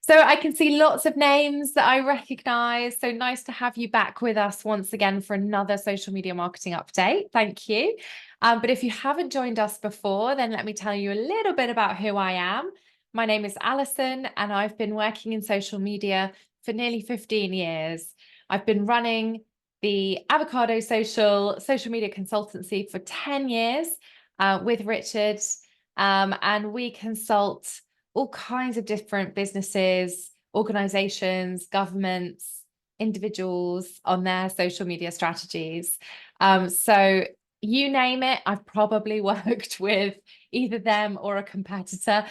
So I can see lots of names that I recognize. So nice to have you back with us once again for another social media marketing update. Thank you. But if you haven't joined us before, then let me tell you a little bit about who I am. My name is Alison, and I've been working in social media for nearly 15 years. I've been running the Avocado social media consultancy for 10 years with Richard, and we consult all kinds of different businesses, organizations, governments, individuals on their social media strategies. So you name it, I've probably worked with either them or a competitor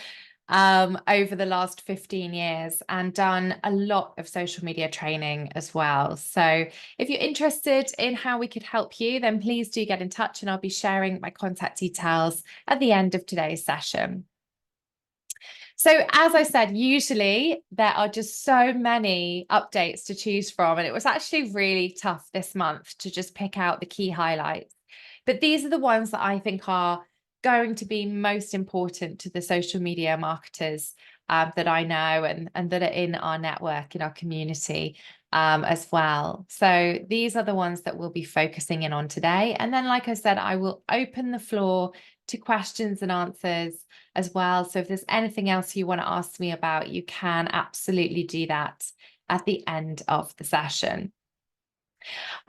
over the last 15 years and done a lot of social media training as well. So if you're interested in how we could help you, then please do get in touch, and I'll be sharing my contact details at the end of today's session. So as I said, usually there are just so many updates to choose from, and it was actually really tough this month to just pick out the key highlights. But these are the ones that I think are going to be most important to the social media marketers that I know and that are in our network, in our community as well. So these are the ones that we'll be focusing in on today. And then, like I said, I will open the floor to questions and answers as well. So if there's anything else you want to ask me about, you can absolutely do that at the end of the session.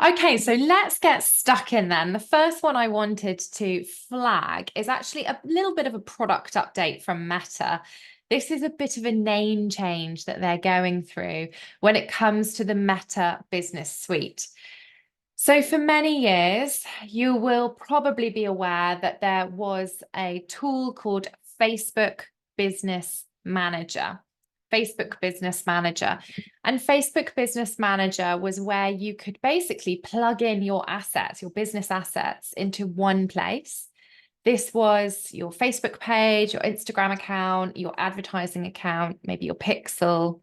Okay, so let's get stuck in then. The first one I wanted to flag is actually a little bit of a product update from Meta. This is a bit of a name change that they're going through when it comes to the Meta Business Suite. So for many years, you will probably be aware that there was a tool called Facebook Business Manager. Facebook Business Manager. And Facebook Business Manager was where you could basically plug in your assets, your business assets, into one place. This was your Facebook page, your Instagram account, your advertising account, maybe your Pixel.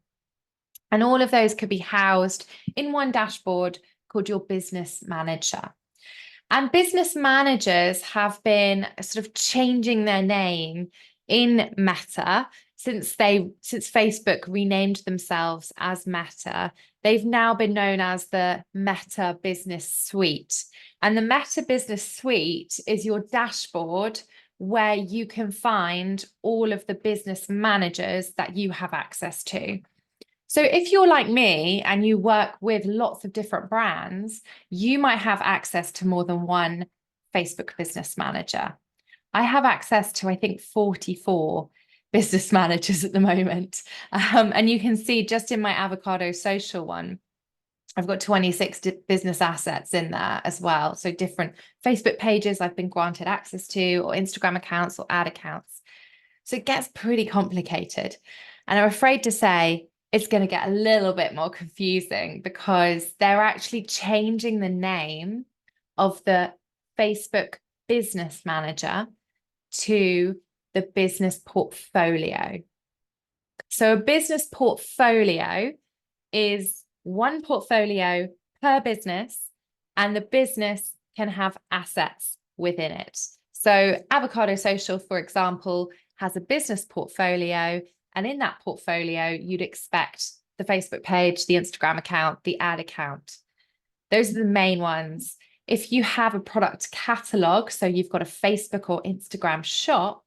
And all of those could be housed in one dashboard called your Business Manager. And business managers have been sort of changing their name in Meta since Facebook renamed themselves as Meta. They've now been known as the Meta Business Suite. And the Meta Business Suite is your dashboard where you can find all of the business managers that you have access to. So if you're like me and you work with lots of different brands, you might have access to more than one Facebook Business Manager. I have access to, I think, 44 business managers at the moment. And you can see just in my Avocado Social one, I've got 26 business assets in there as well. So different Facebook pages I've been granted access to, or Instagram accounts or ad accounts. So it gets pretty complicated. And I'm afraid to say, it's going to get a little bit more confusing because they're actually changing the name of the Facebook Business Manager to the business portfolio. So a business portfolio is one portfolio per business, and the business can have assets within it. So Avocado Social, for example, has a business portfolio, and in that portfolio, you'd expect the Facebook page, the Instagram account, the ad account. Those are the main ones. If you have a product catalog, so you've got a Facebook or Instagram shop,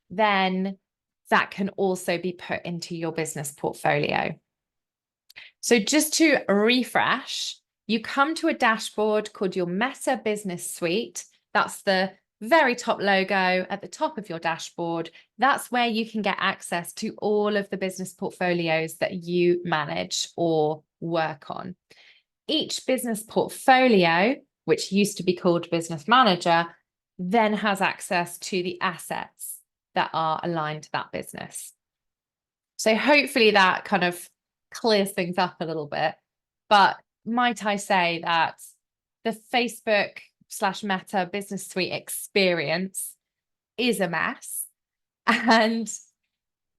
then that can also be put into your business portfolio. So just to refresh, you come to a dashboard called your Meta Business Suite. That's the very top logo at the top of your dashboard. That's where you can get access to all of the business portfolios that you manage or work on. Each business portfolio, which used to be called Business Manager, then has access to the assets that are aligned to that business. So hopefully that kind of clears things up a little bit. But might I say that the Facebook/Meta Business Suite experience is a mess. And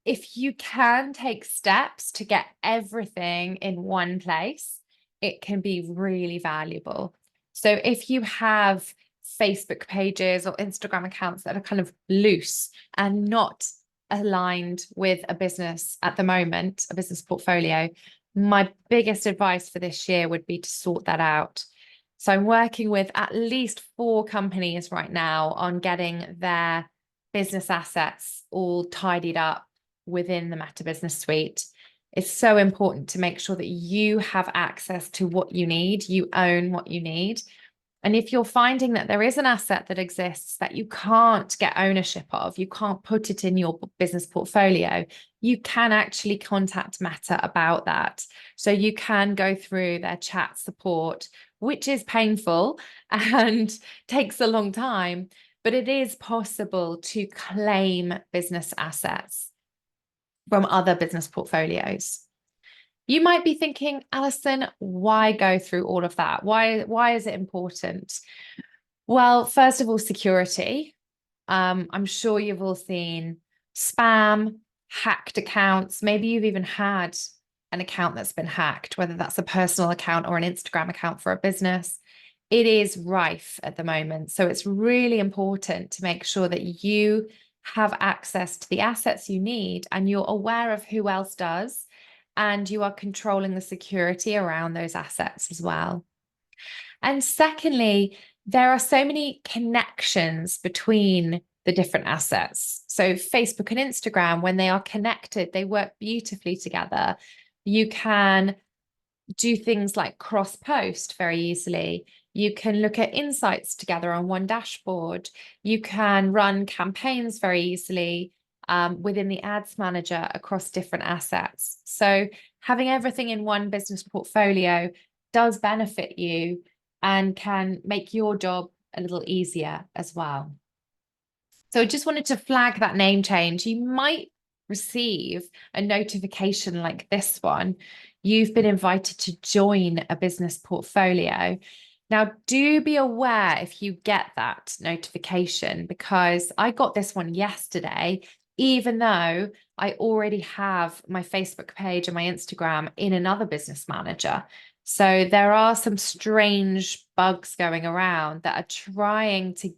if you can take steps to get everything in one place, it can be really valuable. So if you have Facebook pages or Instagram accounts that are kind of loose and not aligned with a business at the moment, a business portfolio, my biggest advice for this year would be to sort that out. So I'm working with at least 4 companies right now on getting their business assets all tidied up within the Meta Business Suite. It's so important to make sure that you have access to what you need, you own what you need. And if you're finding that there is an asset that exists that you can't get ownership of, you can't put it in your business portfolio, you can actually contact Meta about that. So you can go through their chat support, which is painful and takes a long time, but it is possible to claim business assets from other business portfolios. You might be thinking, Alison, why go through all of that? Why is it important? Well, first of all, security. I'm sure you've all seen spam, hacked accounts. Maybe you've even had an account that's been hacked, whether that's a personal account or an Instagram account for a business. It is rife at the moment. So it's really important to make sure that you have access to the assets you need and you're aware of who else does, and you are controlling the security around those assets as well. And secondly, there are so many connections between the different assets. So Facebook and Instagram, when they are connected, they work beautifully together. You can do things like cross post very easily. You can look at insights together on one dashboard. You can run campaigns very easily within the ads manager across different assets. So having everything in one business portfolio does benefit you and can make your job a little easier as well. So I just wanted to flag that name change. You might receive a notification like this one. You've been invited to join a business portfolio. Now, do be aware if you get that notification, because I got this one yesterday, even though I already have my Facebook page and my Instagram in another business manager. So there are some strange bugs going around that are trying to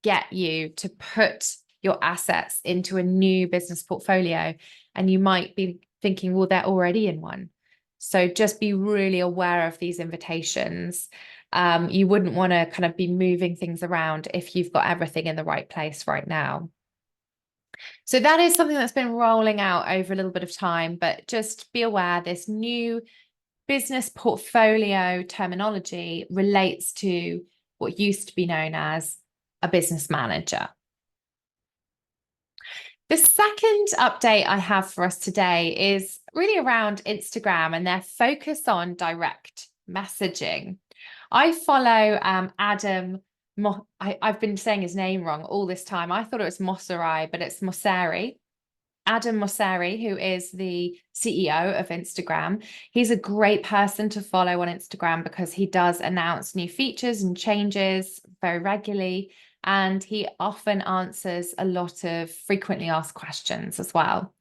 get you to put your assets into a new business portfolio. And you might be thinking, well, they're already in one. So just be really aware of these invitations. You wouldn't want to kind of be moving things around if you've got everything in the right place right now. So that is something that's been rolling out over a little bit of time, but just be aware this new business portfolio terminology relates to what used to be known as a business manager. The second update I have for us today is really around Instagram and their focus on direct messaging. I follow Adam. I've been saying his name wrong all this time. I thought it was Mosseri, but it's Mosseri. Adam Mosseri, who is the CEO of Instagram. He's a great person to follow on Instagram because he does announce new features and changes very regularly. And he often answers a lot of frequently asked questions as well.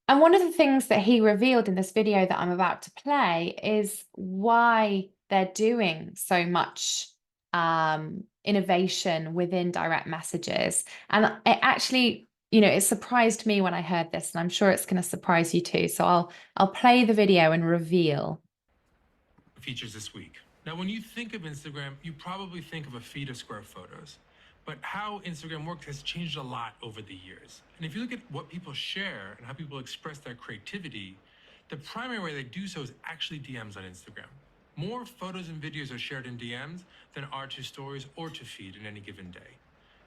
And one of the things that he revealed in this video that I'm about to play is why they're doing so much innovation within direct messages. And it actually, it surprised me when I heard this, and I'm sure it's going to surprise you too. So I'll play the video and reveal features this week. Now, when you think of Instagram, you probably think of a feed of square photos. But how Instagram works has changed a lot over the years. And if you look at what people share and how people express their creativity, the primary way they do so is actually DMs on Instagram. More photos and videos are shared in DMs than are to stories or to feed in any given day.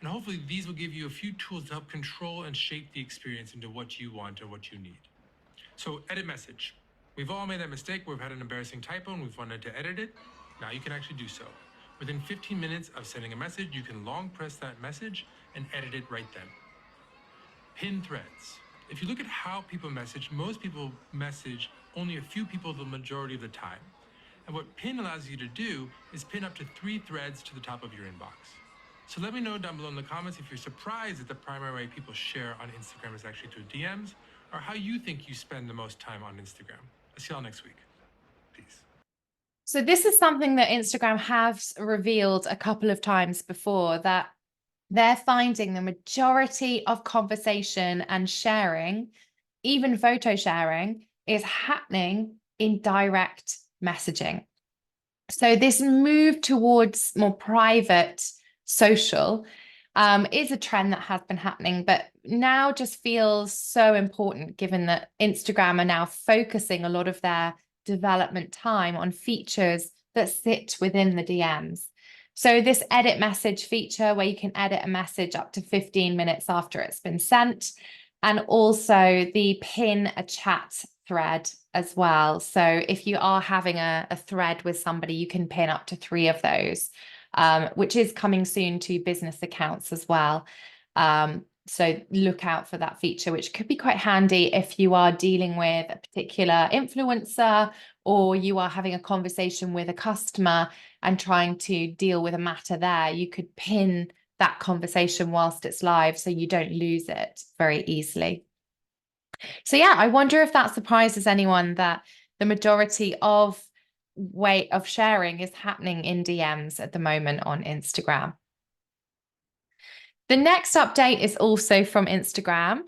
And hopefully these will give you a few tools to help control and shape the experience into what you want or what you need. So edit message. We've all made that mistake where we've had an embarrassing typo and we've wanted to edit it. Now you can actually do so. Within 15 minutes of sending a message, you can long press that message and edit it right then. Pin threads. If you look at how people message, most people message only a few people the majority of the time. And what pin allows you to do is pin up to 3 threads to the top of your inbox. So let me know down below in the comments if you're surprised that the primary way people share on Instagram is actually through DMs, or how you think you spend the most time on Instagram. I'll see y'all next week. Peace. So this is something that Instagram has revealed a couple of times before, that they're finding the majority of conversation and sharing, even photo sharing, is happening in direct messaging. So this move towards more private social is a trend that has been happening, but now just feels so important given that Instagram are now focusing a lot of their development time on features that sit within the DMs. So this edit message feature where you can edit a message up to 15 minutes after it's been sent, and also the pin a chat thread as well. So if you are having a thread with somebody, you can pin up to 3 of those, which is coming soon to business accounts as well. So look out for that feature, which could be quite handy if you are dealing with a particular influencer or you are having a conversation with a customer and trying to deal with a matter there. You could pin that conversation whilst it's live so you don't lose it very easily. So yeah, I wonder if that surprises anyone that the majority of way of sharing is happening in DMs at the moment on Instagram. The next update is also from Instagram.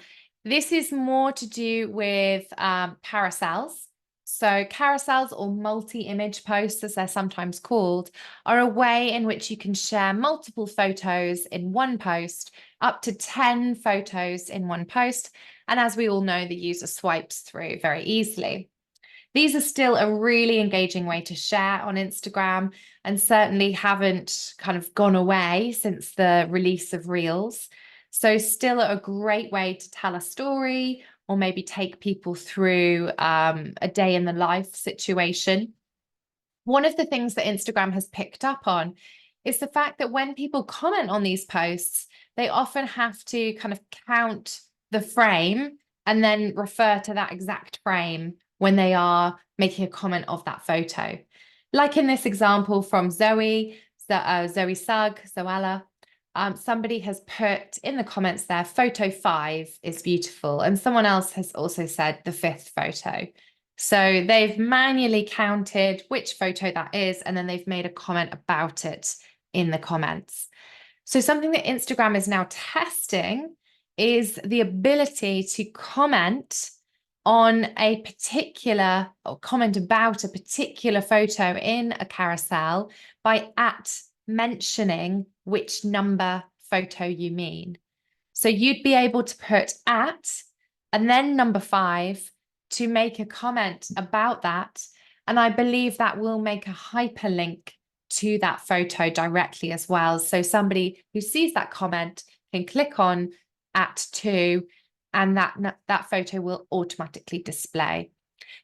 This is more to do with carousels. So carousels, or multi-image posts, as they're sometimes called, are a way in which you can share multiple photos in one post, up to 10 photos in one post. And as we all know, the user swipes through very easily. These are still a really engaging way to share on Instagram and certainly haven't kind of gone away since the release of Reels. So still a great way to tell a story or maybe take people through a day in the life situation. One of the things that Instagram has picked up on is the fact that when people comment on these posts, they often have to kind of count the frame and then refer to that exact frame when they are making a comment of that photo. Like in this example from Zoe Sugg, Zoella, somebody has put in the comments there, photo 5 is beautiful. And someone else has also said the 5th photo. So they've manually counted which photo that is, and then they've made a comment about it in the comments. So something that Instagram is now testing is the ability to comment on a particular, or comment about a particular photo in a carousel by mentioning which number photo you mean. So you'd be able to put and then number 5 to make a comment about that. And I believe that will make a hyperlink to that photo directly as well. So somebody who sees that comment can click on @2 and that photo will automatically display.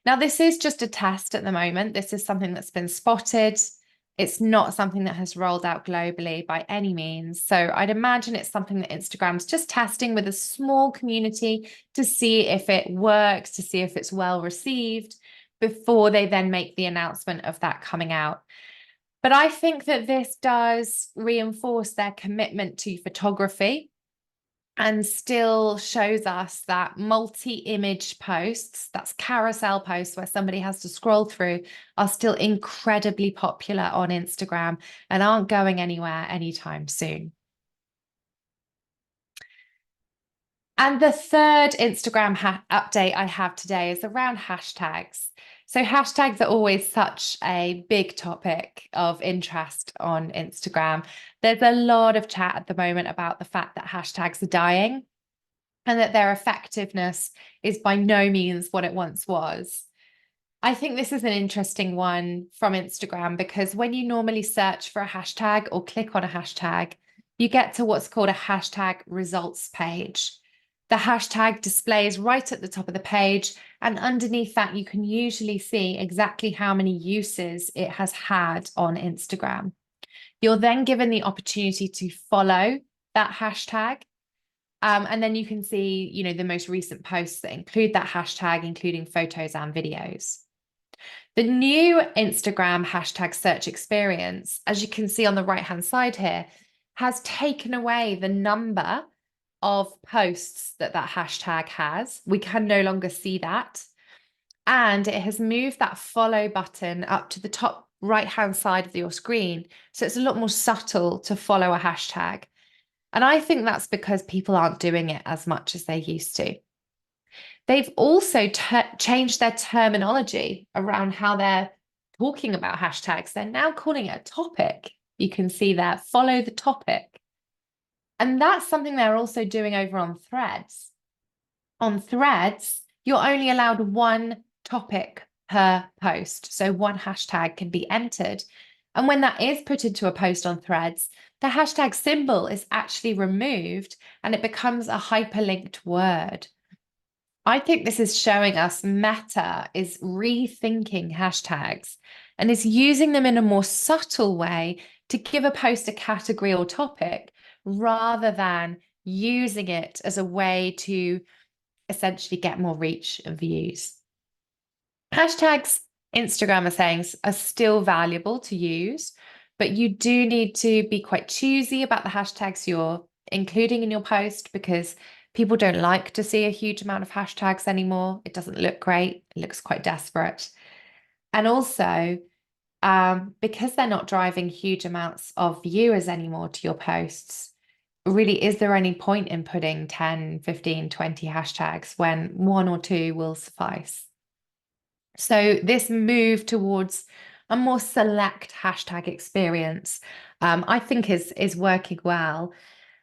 Now, this is just a test at the moment. This is something that's been spotted. It's not something that has rolled out globally by any means. So I'd imagine it's something that Instagram's just testing with a small community to see if it works, to see if it's well received before they then make the announcement of that coming out. But I think that this does reinforce their commitment to photography and still shows us that multi-image posts, that's carousel posts where somebody has to scroll through, are still incredibly popular on Instagram and aren't going anywhere anytime soon. And the third Instagram update I have today is around hashtags. So hashtags are always such a big topic of interest on Instagram. There's a lot of chat at the moment about the fact that hashtags are dying and that their effectiveness is by no means what it once was. I think this is an interesting one from Instagram because when you normally search for a hashtag or click on a hashtag, you get to what's called a hashtag results page. The hashtag displays right at the top of the page, and underneath that, you can usually see exactly how many uses it has had on Instagram. You're then given the opportunity to follow that hashtag. And then you can see, the most recent posts that include that hashtag, including photos and videos. The new Instagram hashtag search experience, as you can see on the right-hand side here, has taken away the number of posts that hashtag has. We can no longer see that. And it has moved that follow button up to the top right-hand side of your screen. So it's a lot more subtle to follow a hashtag. And I think that's because people aren't doing it as much as they used to. They've also changed their terminology around how they're talking about hashtags. They're now calling it a topic. You can see there, follow the topic. And that's something they're also doing over on Threads. On Threads, you're only allowed one topic per post. So one hashtag can be entered. And when that is put into a post on Threads, the hashtag symbol is actually removed and it becomes a hyperlinked word. I think this is showing us Meta is rethinking hashtags and is using them in a more subtle way to give a post a category or topic rather than using it as a way to essentially get more reach and views. Hashtags, Instagram are saying, are still valuable to use, but you do need to be quite choosy about the hashtags you're including in your post because people don't like to see a huge amount of hashtags anymore. It doesn't look great. It looks quite desperate. And also, because they're not driving huge amounts of viewers anymore to your posts, really, is there any point in putting 10, 15, 20 hashtags when one or two will suffice? So this move towards a more select hashtag experience, I think is working well.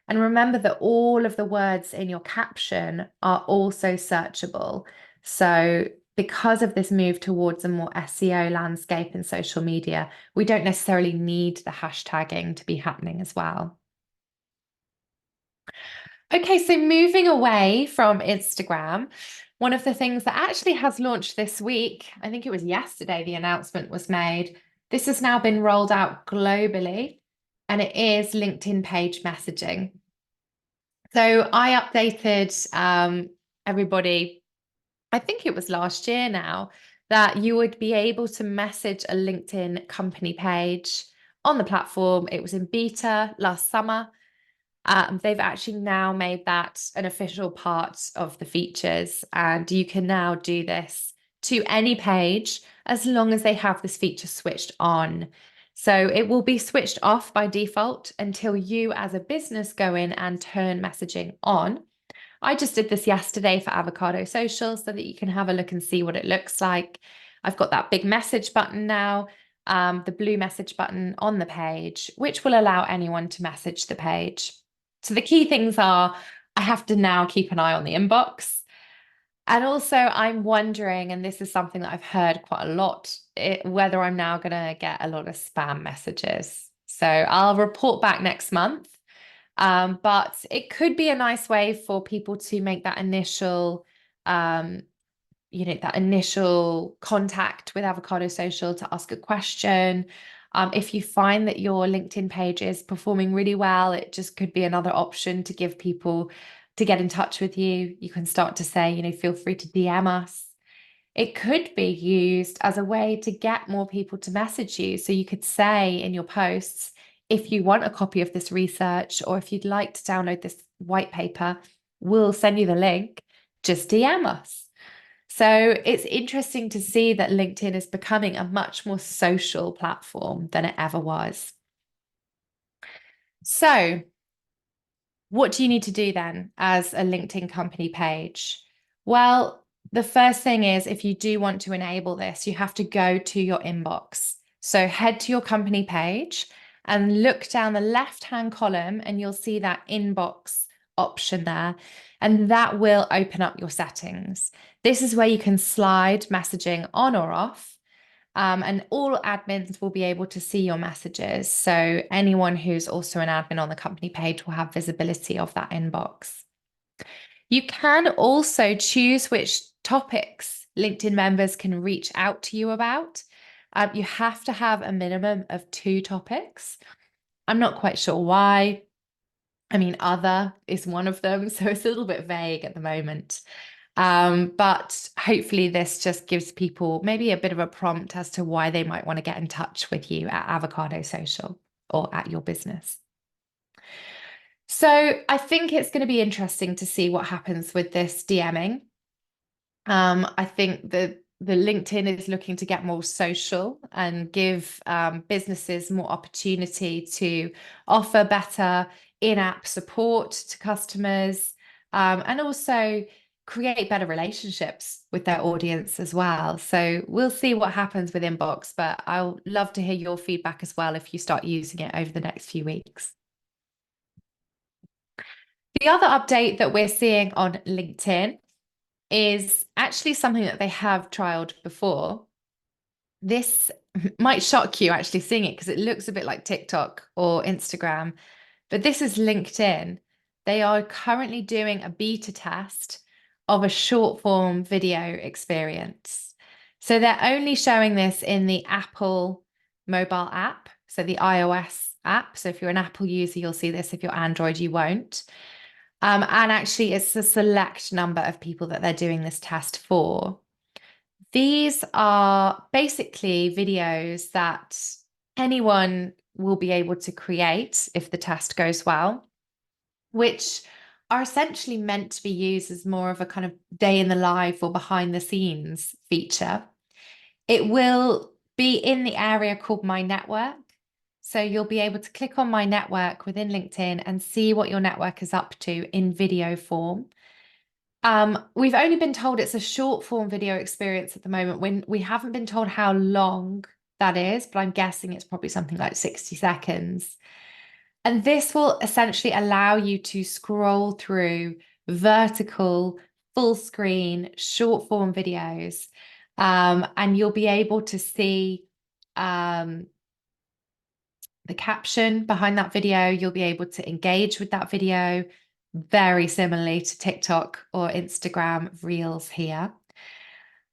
And remember that all of the words in your caption are also searchable. So because of this move towards a more SEO landscape in social media, we don't necessarily need the hashtagging to be happening as well. Okay, so moving away from Instagram, one of the things that actually has launched this week, I think it was yesterday, the announcement was made. This has now been rolled out globally, and it is LinkedIn page messaging. So I updated everybody, I think it was last year now, that you would be able to message a LinkedIn company page on the platform. It was in beta last summer. They've actually now made that an official part of the features, and you can now do this to any page as long as they have this feature switched on. So it will be switched off by default until you as a business go in and turn messaging on. I just did this yesterday for Avocado Social so that you can have a look and see what it looks like. I've got that big message button now, the blue message button on the page, which will allow anyone to message the page. So the key things are I have to now keep an eye on the inbox. And also I'm wondering, and this is something that I've heard quite a lot, whether I'm now going to get a lot of spam messages. So I'll report back next month. But it could be a nice way for people to make that initial, that initial contact with Avocado Social to ask a question. If you find that your LinkedIn page is performing really well, it just could be another option to give people to get in touch with you. You can start to say, feel free to DM us. It could be used as a way to get more people to message you. So you could say in your posts, if you want a copy of this research or if you'd like to download this white paper, we'll send you the link. Just DM us. So it's interesting to see that LinkedIn is becoming a much more social platform than it ever was. So what do you need to do then as a LinkedIn company page? Well, the first thing is if you do want to enable this, you have to go to your inbox. So head to your company page and look down the left-hand column and you'll see that inbox option there. And that will open up your settings. This is where you can slide messaging on or off. And all admins will be able to see your messages. So anyone who's also an admin on the company page will have visibility of that inbox. You can also choose which topics LinkedIn members can reach out to you about. You have to have a minimum of 2 topics. I'm not quite sure why. I mean, other is one of them, so it's a little bit vague at the moment. But hopefully this just gives people maybe a bit of a prompt as to why they might want to get in touch with you at Avocado Social or at your business. So I think it's going to be interesting to see what happens with this DMing. I think the LinkedIn is looking to get more social and give businesses more opportunity to offer better in-app support to customers, and also create better relationships with their audience as well. So we'll see what happens with Inbox, but I'll love to hear your feedback as well if you start using it over the next few weeks. The other update that we're seeing on LinkedIn is actually something that they have trialed before. This might shock you actually seeing it because it looks a bit like TikTok or Instagram, but this is LinkedIn. They are currently doing a beta test of a short form video experience. So they're only showing this in the Apple mobile app, so the iOS app. So if you're an Apple user, you'll see this. If you're Android, you won't. And actually, it's a select number of people that they're doing this test for. These are basically videos that anyone will be able to create if the test goes well, which are essentially meant to be used as more of a kind of day in the life or behind the scenes feature. It will be in the area called My Network. So you'll be able to click on My Network within LinkedIn and see what your network is up to in video form. We've only been told it's a short form video experience at the moment, when we haven't been told how long that is, but I'm guessing it's probably something like 60 seconds. And this will essentially allow you to scroll through vertical, full screen, short form videos. And you'll be able to see the caption behind that video. You'll be able to engage with that video very similarly to TikTok or Instagram Reels here.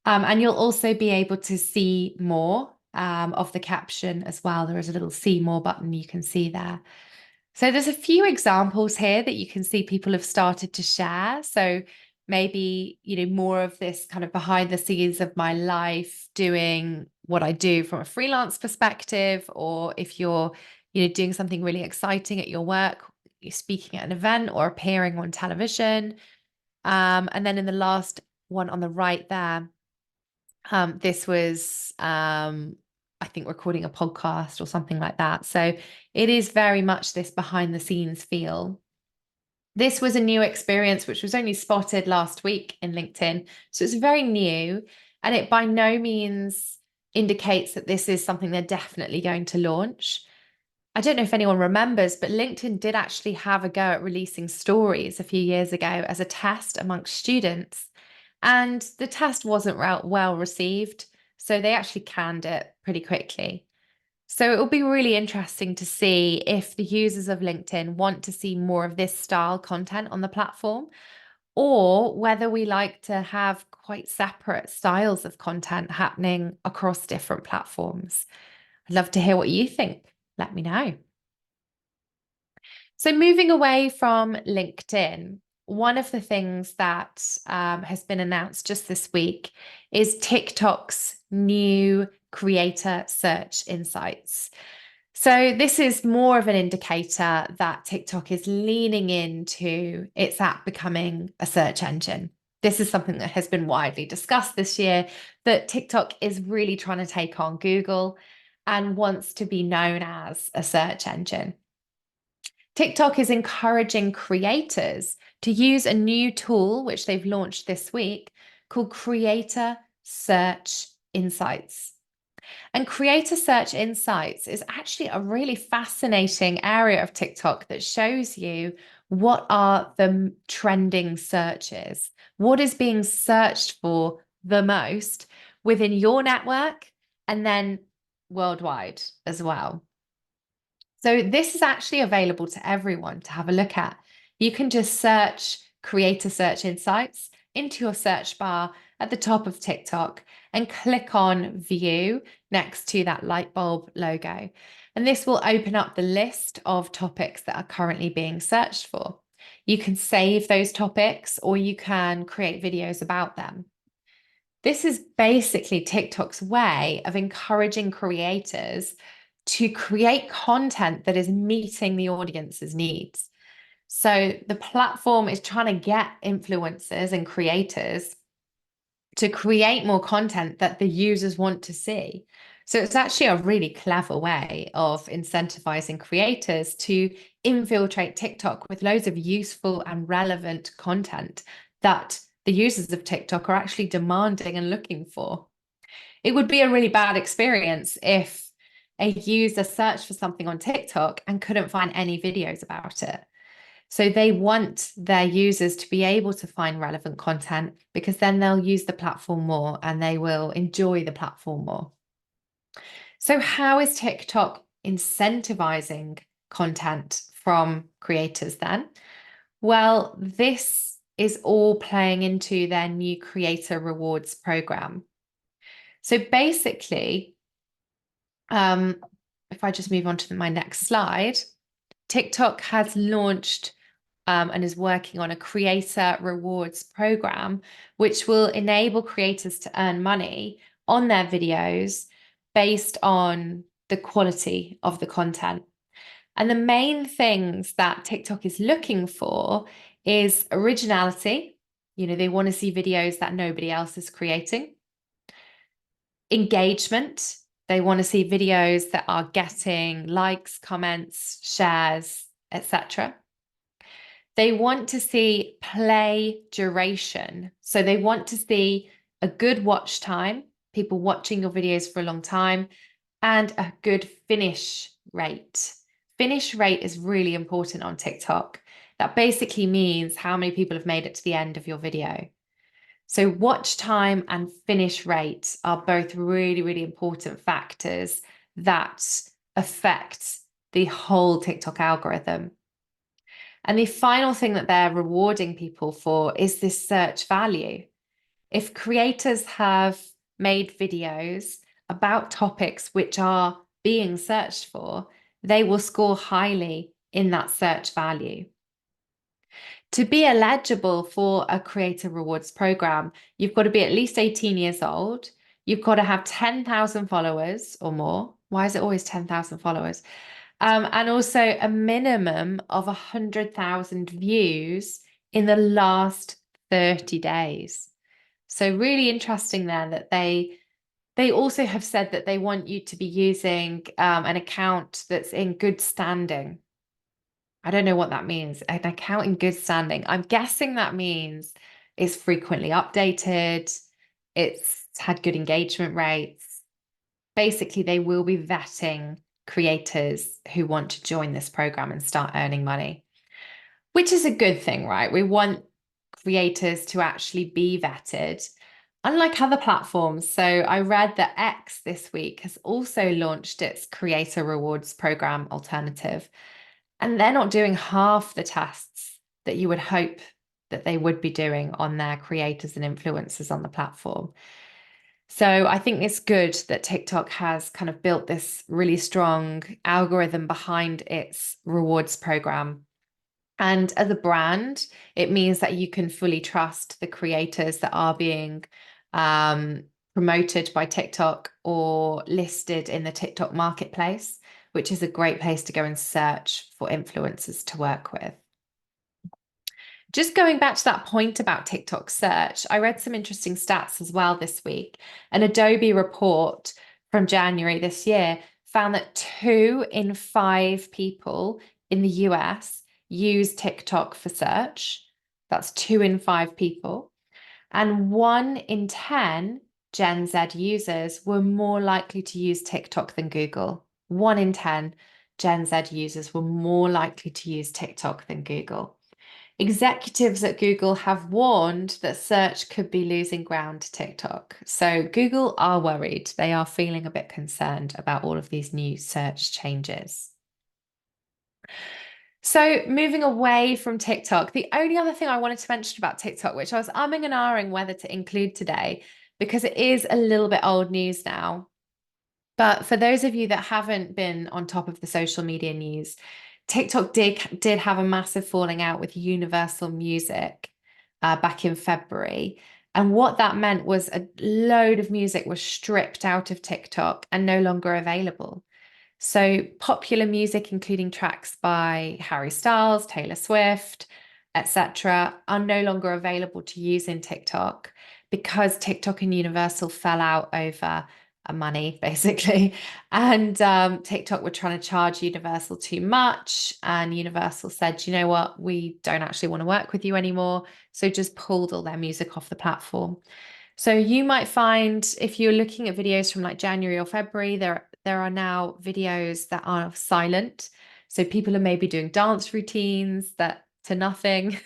And you'll also be able to see more of the caption as well. There is a little see more button you can see there. So there's a few examples here that you can see people have started to share. So maybe, more of this kind of behind the scenes of my life, doing what I do from a freelance perspective, or if you're, doing something really exciting at your work, you're speaking at an event or appearing on television. And then in the last one on the right there, this was, I think, recording a podcast or something like that. So it is very much this behind the scenes feel. This was a new experience which was only spotted last week in LinkedIn. So it's very new, and it by no means indicates that this is something they're definitely going to launch. I don't know if anyone remembers, but LinkedIn did actually have a go at releasing stories a few years ago as a test amongst students. And the test wasn't well received, so they actually canned it pretty quickly. So it will be really interesting to see if the users of LinkedIn want to see more of this style content on the platform, or whether we like to have quite separate styles of content happening across different platforms. I'd love to hear what you think. Let me know. So moving away from LinkedIn, one of the things that has been announced just this week is TikTok's new creator search insights. So this is more of an indicator that TikTok is leaning into its app becoming a search engine. This is something that has been widely discussed this year, that TikTok is really trying to take on Google and wants to be known as a search engine. TikTok is encouraging creators to use a new tool, which they've launched this week, called Creator Search Insights. And Creator Search Insights is actually a really fascinating area of TikTok that shows you what are the trending searches, what is being searched for the most within your network and then worldwide as well. So this is actually available to everyone to have a look at. You can just search Creator Search Insights into your search bar at the top of TikTok and click on View next to that light bulb logo. And this will open up the list of topics that are currently being searched for. You can save those topics, or you can create videos about them. This is basically TikTok's way of encouraging creators to create content that is meeting the audience's needs. So the platform is trying to get influencers and creators to create more content that the users want to see. So it's actually a really clever way of incentivizing creators to infiltrate TikTok with loads of useful and relevant content that the users of TikTok are actually demanding and looking for. It would be a really bad experience if a user searched for something on TikTok and couldn't find any videos about it. So they want their users to be able to find relevant content, because then they'll use the platform more and they will enjoy the platform more. So how is TikTok incentivizing content from creators then? Well, this is all playing into their new creator rewards program. So basically, if I just move on to my next slide, TikTok has launched and is working on a creator rewards program, which will enable creators to earn money on their videos based on the quality of the content. And the main things that TikTok is looking for is originality. You know, they want to see videos that nobody else is creating. Engagement. They want to see videos that are getting likes, comments, shares, etc. They want to see play duration. So they want to see a good watch time, people watching your videos for a long time, and a good finish rate. Finish rate is really important on TikTok. That basically means how many people have made it to the end of your video. So watch time and finish rate are both really, really important factors that affect the whole TikTok algorithm. And the final thing that they're rewarding people for is this search value. If creators have made videos about topics which are being searched for, they will score highly in that search value. To be eligible for a creator rewards program, you've got to be at least 18 years old. You've got to have 10,000 followers or more. Why is it always 10,000 followers? And also a minimum of 100,000 views in the last 30 days. So really interesting there that they also have said that they want you to be using an account that's in good standing. I don't know what that means. An account in good standing. I'm guessing that means it's frequently updated, it's had good engagement rates. Basically, they will be vetting creators who want to join this program and start earning money, which is a good thing, right? We want creators to actually be vetted, unlike other platforms. So I read that X this week has also launched its creator rewards program alternative, and they're not doing half the tests that you would hope that they would be doing on their creators and influencers on the platform. So I think it's good that TikTok has kind of built this really strong algorithm behind its rewards program. And as a brand, it means that you can fully trust the creators that are being promoted by TikTok or listed in the TikTok marketplace, which is a great place to go and search for influencers to work with. Just going back to that point about TikTok search, I read some interesting stats as well this week. An Adobe report from January this year found that 2 in 5 people in the US use TikTok for search. That's 2 in 5 people. And 1 in 10 Gen Z users were more likely to use TikTok than Google. 1 in 10 Gen Z users were more likely to use TikTok than Google. Executives at Google have warned that search could be losing ground to TikTok. So Google are worried. They are feeling a bit concerned about all of these new search changes. So moving away from TikTok, the only other thing I wanted to mention about TikTok, which I was umming and ahhing whether to include today, because it is a little bit old news now. But for those of you that haven't been on top of the social media news, TikTok did have a massive falling out with Universal Music back in February. And what that meant was a load of music was stripped out of TikTok and no longer available. So popular music, including tracks by Harry Styles, Taylor Swift, etc., are no longer available to use in TikTok because TikTok and Universal fell out over money, basically. And TikTok were trying to charge Universal too much. And Universal said, you know what, we don't actually want to work with you anymore. So just pulled all their music off the platform. So you might find if you're looking at videos from like January or February, there are now videos that are silent. So people are maybe doing dance routines that to nothing.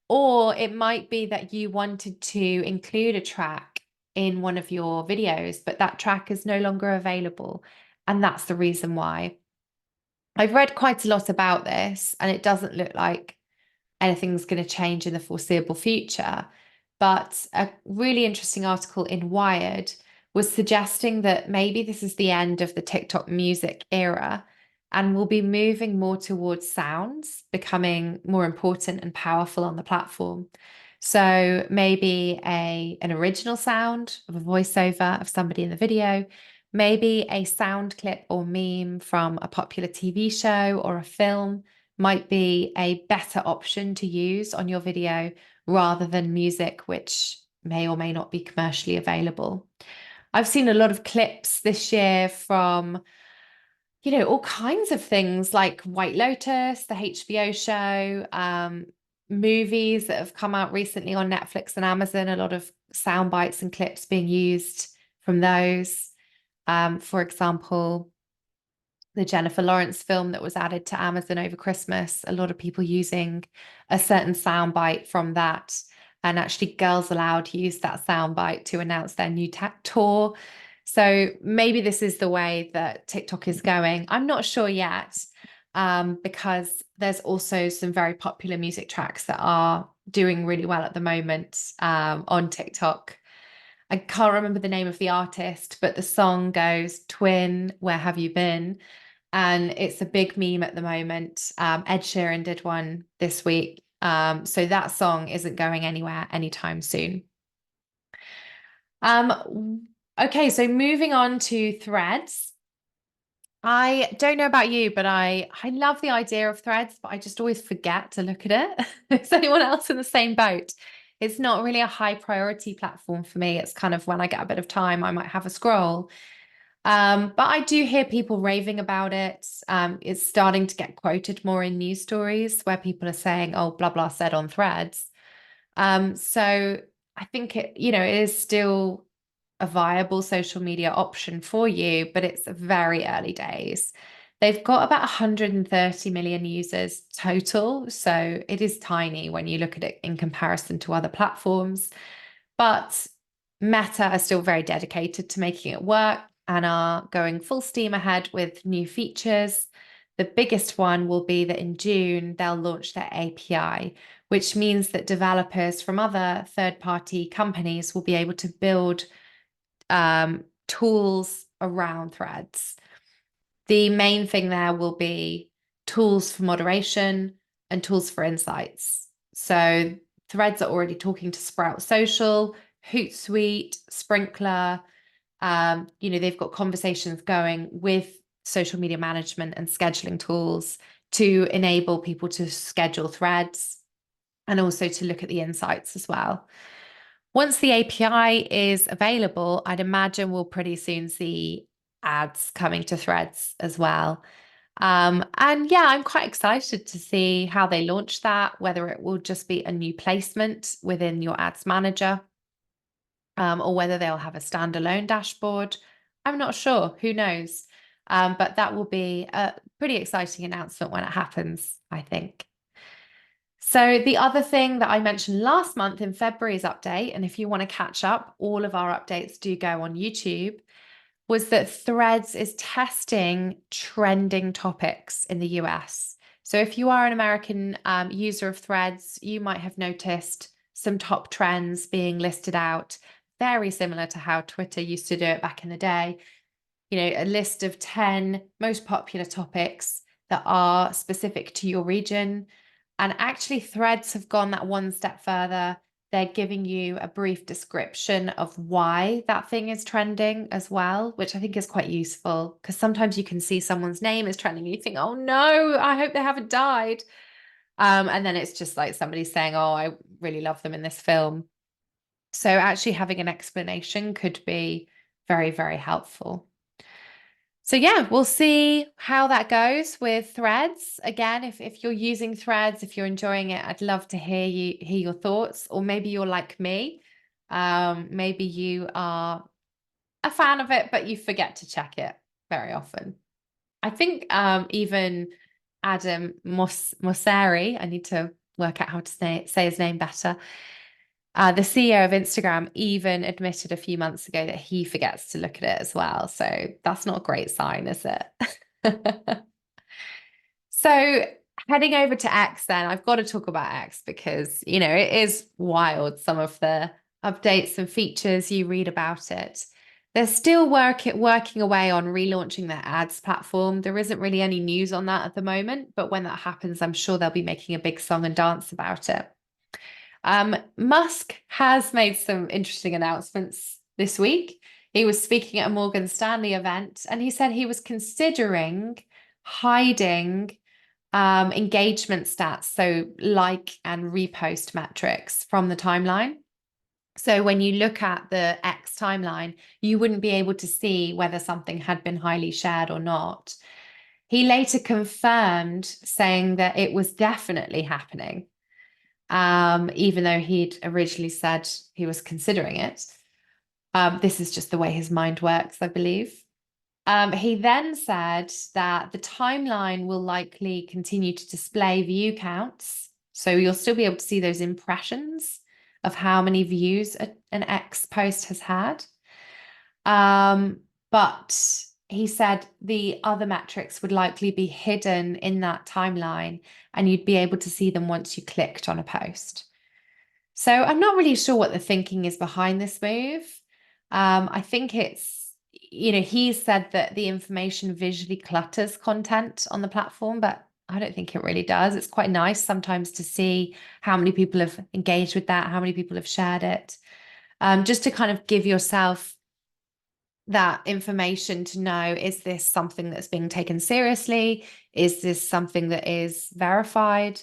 Or it might be that you wanted to include a track in one of your videos, but that track is no longer available. And that's the reason why. I've read quite a lot about this, and it doesn't look like anything's going to change in the foreseeable future. But a really interesting article in Wired was suggesting that maybe this is the end of the TikTok music era and we'll be moving more towards sounds becoming more important and powerful on the platform. So maybe an original sound of a voiceover of somebody in the video, maybe a sound clip or meme from a popular TV show or a film might be a better option to use on your video rather than music, which may or may not be commercially available. I've seen a lot of clips this year from, all kinds of things like White Lotus, the HBO show, movies that have come out recently on Netflix and Amazon, a lot of sound bites and clips being used from those. For example, the Jennifer Lawrence film that was added to Amazon over Christmas, a lot of people using a certain soundbite from that. And actually, Girls Aloud used that soundbite to announce their new tour. So maybe this is the way that TikTok is going. I'm not sure yet, because there's also some very popular music tracks that are doing really well at the moment on TikTok. I can't remember the name of the artist, but the song goes, Twin, where have you been? And it's a big meme at the moment. Ed Sheeran did one this week. So that song isn't going anywhere anytime soon. Okay, so moving on to Threads. I don't know about you, but I love the idea of Threads, but I just always forget to look at it. Is anyone else in the same boat? It's not really a high priority platform for me. It's kind of when I get a bit of time, I might have a scroll. But I do hear people raving about it. It's starting to get quoted more in news stories where people are saying, oh, blah, blah said on Threads. So I think it is still a viable social media option for you, but it's very early days. They've got about 130 million users total. So it is tiny when you look at it in comparison to other platforms. But Meta are still very dedicated to making it work and are going full steam ahead with new features. The biggest one will be that in June, they'll launch their API, which means that developers from other third-party companies will be able to build tools around Threads. The main thing there will be tools for moderation and tools for insights. So Threads are already talking to Sprout Social, Hootsuite, Sprinkler. They've got conversations going with social media management and scheduling tools to enable people to schedule threads and also to look at the insights as well. Once the API is available, I'd imagine we'll pretty soon see ads coming to Threads as well. And yeah, I'm quite excited to see how they launch that, whether it will just be a new placement within your ads manager, or whether they'll have a standalone dashboard. I'm not sure. Who knows? But that will be a pretty exciting announcement when it happens, I think. So the other thing that I mentioned last month in February's update, and if you want to catch up, all of our updates do go on YouTube, was that Threads is testing trending topics in the US. So if you are an American user of Threads, you might have noticed some top trends being listed out, very similar to how Twitter used to do it back in the day. A list of 10 most popular topics that are specific to your region. And actually, Threads have gone that one step further. They're giving you a brief description of why that thing is trending as well, which I think is quite useful because sometimes you can see someone's name is trending and you think, oh no, I hope they haven't died. And then it's just like somebody saying, oh, I really love them in this film. So actually having an explanation could be very, very helpful. So yeah, we'll see how that goes with Threads. Again, if you're using Threads, if you're enjoying it, I'd love to hear your thoughts. Or maybe you're like me. Maybe you are a fan of it, but you forget to check it very often. I think even Adam Mosseri, I need to work out how to say his name better. The CEO of Instagram even admitted a few months ago that he forgets to look at it as well. So that's not a great sign, is it? So heading over to X then, I've got to talk about X because, it is wild, some of the updates and features you read about it. They're still working away on relaunching their ads platform. There isn't really any news on that at the moment, but when that happens, I'm sure they'll be making a big song and dance about it. Musk has made some interesting announcements this week. He was speaking at a Morgan Stanley event, and he said he was considering hiding engagement stats, so like and repost metrics from the timeline. So when you look at the X timeline, you wouldn't be able to see whether something had been highly shared or not. He later confirmed, saying that it was definitely happening, even though he'd originally said he was considering it. This is just the way his mind works, I believe. He then said that the timeline will likely continue to display view counts. So you'll still be able to see those impressions of how many views an X post has had. But he said the other metrics would likely be hidden in that timeline and you'd be able to see them once you clicked on a post. So I'm not really sure what the thinking is behind this move. I think it's, he said that the information visually clutters content on the platform, but I don't think it really does. It's quite nice sometimes to see how many people have engaged with that, how many people have shared it, just to kind of give yourself that information to know, is this something that's being taken seriously? Is this something that is verified?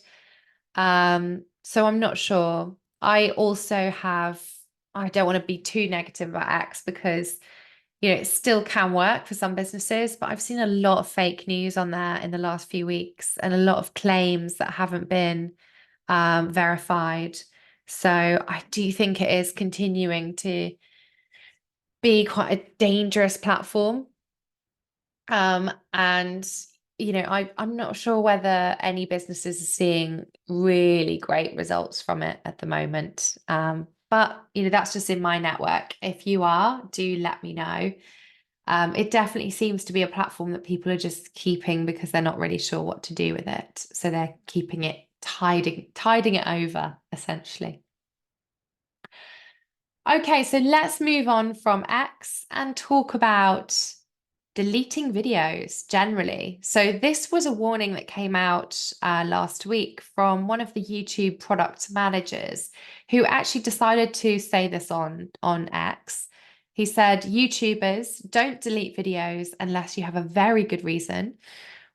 So I'm not sure. I don't want to be too negative about X because, it still can work for some businesses, but I've seen a lot of fake news on there in the last few weeks and a lot of claims that haven't been verified. So I do think it is continuing to be quite a dangerous platform. And I'm not sure whether any businesses are seeing really great results from it at the moment. But that's just in my network. If you are, do let me know. It definitely seems to be a platform that people are just keeping because they're not really sure what to do with it. So they're keeping it, tiding it over, essentially. Okay, so let's move on from X and talk about deleting videos generally. So this was a warning that came out last week from one of the YouTube product managers who actually decided to say this on X. He said, YouTubers, don't delete videos unless you have a very good reason.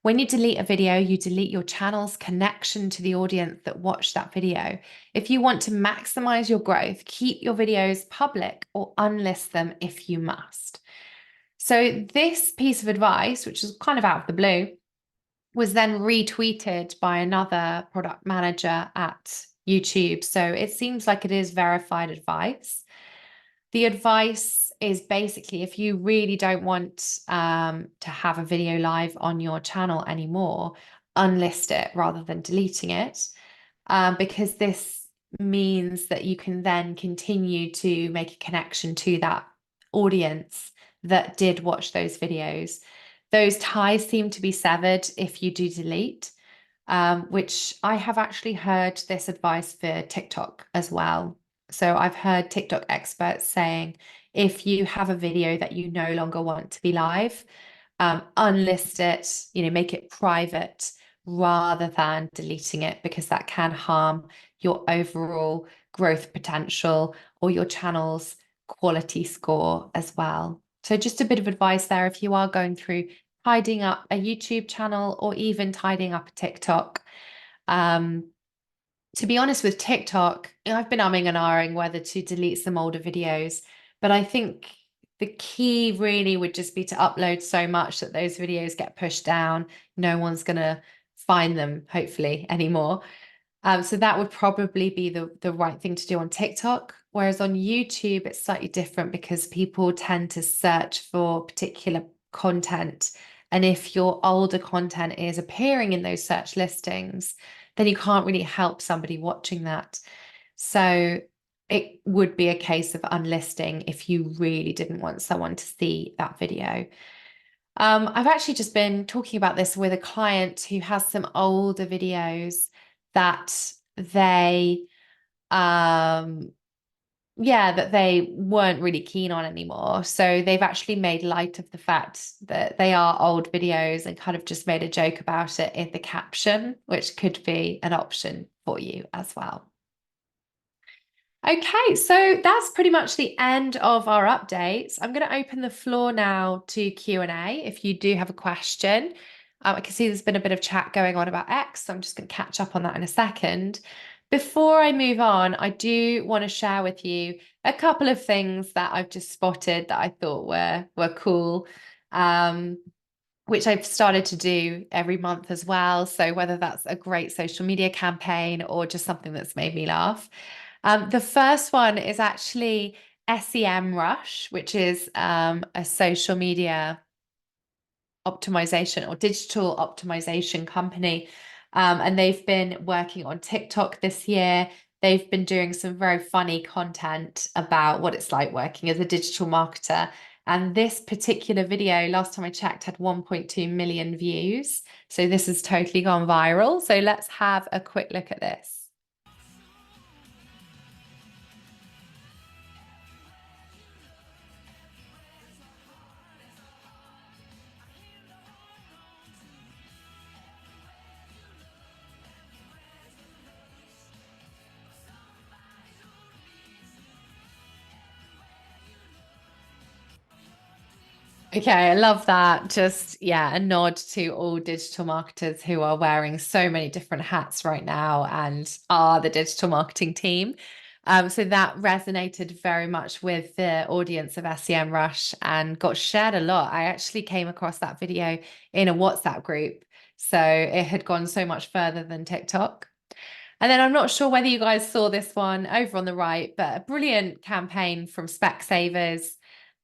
When you delete a video, you delete your channel's connection to the audience that watched that video. If you want to maximize your growth, keep your videos public or unlist them if you must. So this piece of advice, which is kind of out of the blue, was then retweeted by another product manager at YouTube. So it seems like it is verified advice. The advice is basically, if you really don't want to have a video live on your channel anymore, unlist it rather than deleting it, because this means that you can then continue to make a connection to that audience that did watch those videos. Those ties seem to be severed if you do delete, which I have actually heard this advice for TikTok as well. So I've heard TikTok experts saying, if you have a video that you no longer want to be live, unlist it, make it private rather than deleting it, because that can harm your overall growth potential or your channel's quality score as well. So just a bit of advice there if you are going through tidying up a YouTube channel or even tidying up a TikTok. To be honest with TikTok, I've been umming and ahhing whether to delete some older videos, but I think The key really would just be to upload so much that those videos get pushed down. No one's going to find them, hopefully, anymore. So that would probably be the right thing to do on TikTok. Whereas on YouTube, it's slightly different because people tend to search for particular content. And if your older content is appearing in those search listings, then you can't really help somebody watching that. So it would be a case of unlisting if you really didn't want someone to see that video. I've actually just been talking about this with a client who has some older videos that they that they weren't really keen on anymore. So they've actually made light of the fact that they are old videos and kind of just made a joke about it in the caption, which could be an option for you as well. Okay, so that's pretty much the end of our updates. I'm going to open the floor now to Q&A if you do have a question. I can see there's been a bit of chat going on about X, so I'm just going to catch up on that in a second. Before I move on, I do want to share with you a couple of things that I've just spotted that I thought were cool, which I've started to do every month as well. So whether that's a great social media campaign or just something that's made me laugh. The first one is actually SEMrush, which is a social media optimization or digital optimization company. And they've been working on TikTok this year. They've been doing some very funny content about what it's like working as a digital marketer. And this particular video, last time I checked, had 1.2 million views. So this has totally gone viral. So let's have a quick look at this. Okay, I love that. Just, yeah, a nod to all digital marketers who are wearing so many different hats right now and are the digital marketing team. So that resonated very much with the audience of SEMrush and got shared a lot. I actually came across that video in a WhatsApp group. So it had gone so much further than TikTok. And then I'm not sure whether you guys saw this one over on the right, but a brilliant campaign from Specsavers.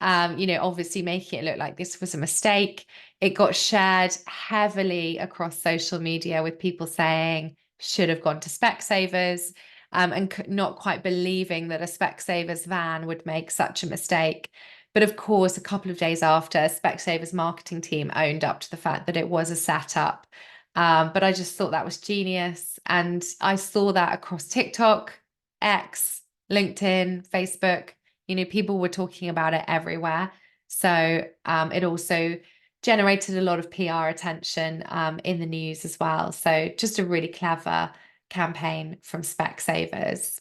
Obviously making it look like this was a mistake. It got shared heavily across social media with people saying should have gone to Specsavers, and not quite believing that a Specsavers van would make such a mistake. But of course, a couple of days after, Specsavers marketing team owned up to the fact that it was a setup. But I just thought that was genius. And I saw that across TikTok, X, LinkedIn, Facebook. People were talking about it everywhere. So it also generated a lot of PR attention in the news as well. So just a really clever campaign from Specsavers.